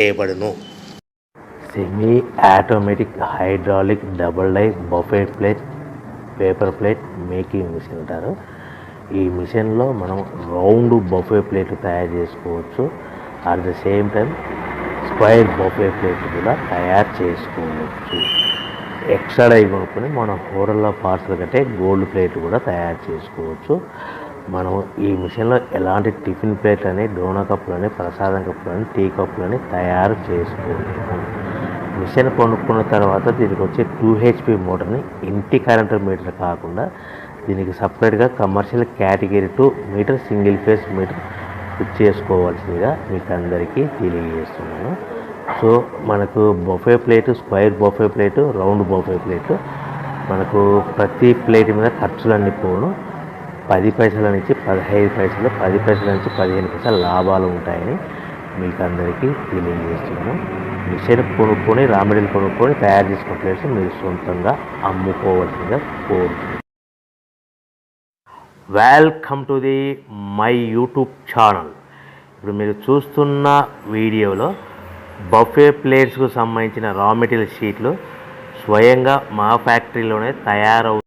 చేయబడును. Semi automatic hydraulic double die buffet plate paper plate making machine అంటారు. ఈ మిషన్లో మనం రౌండ్ బఫే ప్లేట్ తయారు చేసుకోవచ్చు. At the same time square buffet plate కూడా తయారు చేసుకోవచ్చు. ఎక్స్ట్రా డై కొనుక్కొని మనం హోటల్లో పార్సల్ కట్టే గోల్డ్ ప్లేట్ కూడా తయారు చేసుకోవచ్చు. మనం ఈ మిషన్లో ఎలాంటి టిఫిన్ ప్లేట్లని, డోనా కప్పులని, ప్రసాదం కప్పులని, టీ కప్పులని తయారు చేసుకోవచ్చు. మిషన్ కొనుక్కున్న తర్వాత దీనికి వచ్చే 2HP మోటార్ని ఇంటి కరెంటు మీటర్ కాకుండా దీనికి సపరేట్గా commercial category 2 meter single phase meter fit చేసుకోవాల్సిందిగా మీకు అందరికీ తెలియజేస్తున్నాను. సో మనకు buffet plate, square buffet plate, round buffet plate, మనకు ప్రతి ప్లేట్ మీద ఖర్చులన్నీ పోను 10 పైసల నుంచి 15 పైసలు, 10 పైసల నుంచి 15 పైసలు లాభాలు ఉంటాయని మీకు అందరికీ తెలియజేస్తున్నాను. మిషన్ కొనుక్కొని, రా మెటీరియల్ కొనుక్కొని తయారు చేసుకున్న ప్లేట్స్ మీరు సొంతంగా అమ్ముకోవాల్సిందిగా కోరుతున్నాను. Welcome to the my YouTube channel. ఇప్పుడు మీరు చూస్తున్న వీడియోలో బఫే ప్లేట్స్కు సంబంధించిన రా మెటీరియల్ షీట్లు స్వయంగా మా ఫ్యాక్టరీలోనే తయారవు